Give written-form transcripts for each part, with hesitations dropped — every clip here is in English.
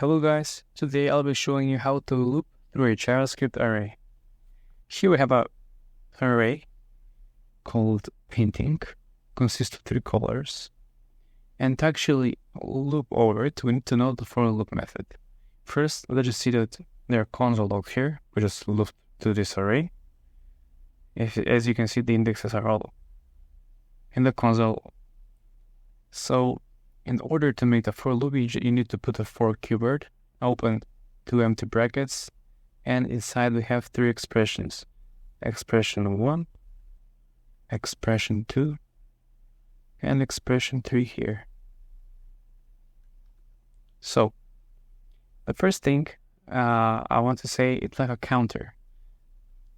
Hello guys, today I'll be showing you how to loop through a JavaScript array. Here we have an array called painting, consists of 3 colors, and to actually loop over it, we need to know the for loop method. First, let's just see that there are console logs here. We just loop to this array. As you can see, the indexes are all in the console. So in order to make the for loop, you need to put a for keyword, open 2 empty brackets, and inside we have 3 expressions. Expression 1, expression 2, and expression 3 here. So the first thing I want to say, it's like a counter.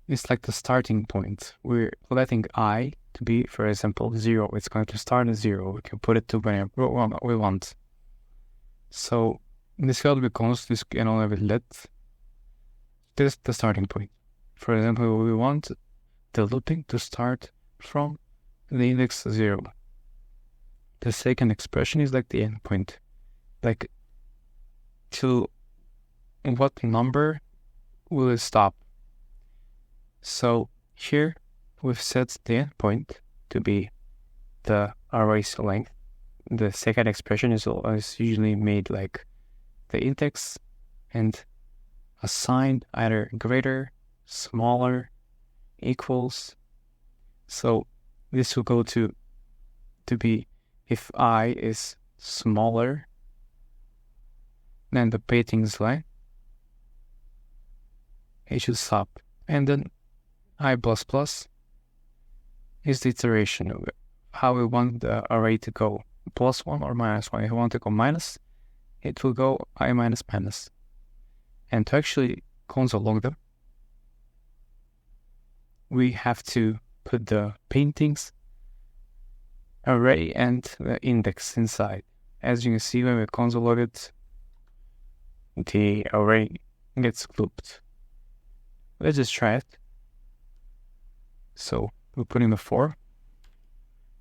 It's like the starting point. We're letting I to be, for example, 0. It's going to start at 0. We can put it to whenever we want. So this code becomes this can only be let. This is the starting point. For example, we want the looping to start from the index 0. The second expression is like the endpoint. Like to what number will it stop? So here we've set the endpoint to be the array's length. The second expression is usually made like the index and assigned either greater, smaller, equals. So this will go to be if I is smaller than the painting's length, it should stop. And then I++ is the iteration of it, how we want the array to go, +1 or -1. If we want to go minus, it will go I minus minus. And to actually console log them, we have to put the paintings array and the index inside. As you can see, when we console log it, the array gets looped. Let's just try it. So we're putting the for,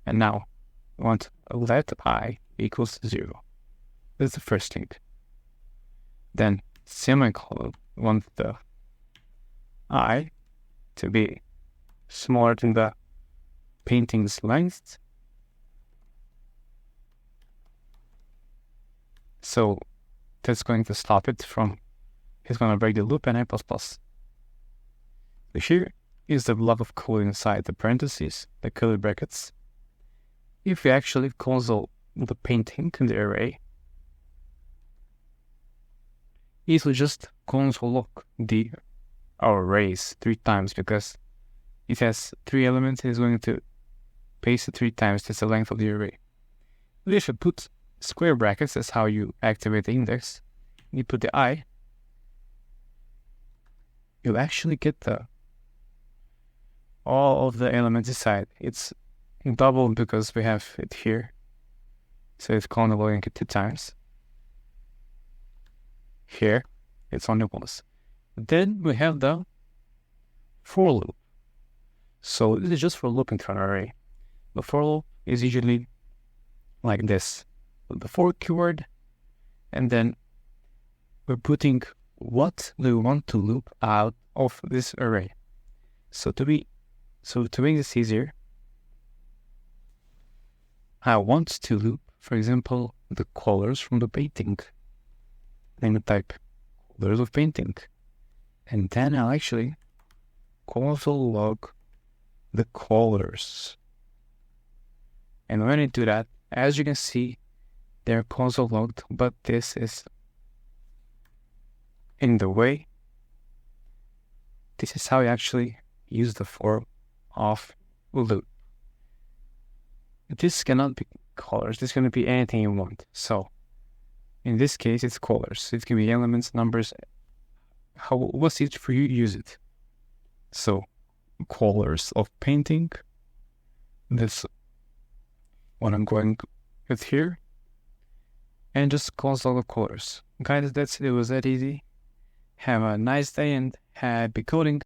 and now we want let I equals 0. That's the first thing. Then semicolon, we want the I to be smaller than the painting's length. So that's going to stop it from, it's going to break the loop, and I++. Here is the block of code inside the parentheses, the curly brackets. If we actually console the painting in the array, it will just console log our arrays 3 times, because it has 3 elements. It's going to paste it 3 times. That's the length of the array. But if you put square brackets, that's how you activate the index. You put the I, you'll actually get all of the elements inside. It's double because we have it here. So it's logging it 2 times. Here, it's only once. Then we have the for loop. So this is just for looping through an array. The for loop is usually like this. The for keyword, and then we're putting what do we want to loop out of this array. So to make this easier, I want to loop, for example, the colors from the painting. Then I type colors of painting, and then I'll actually console log the colors. And when I do that, as you can see, they're console logged, but this is in the way. This is how you actually use the for of loop. This cannot be colors. This can be anything you want. So in this case, it's colors. It can be elements, numbers. What's easy for you, use it. So colors of painting. That's what I'm going with here. And just console the colors. Guys, that's it. It was that easy. Have a nice day and happy coding.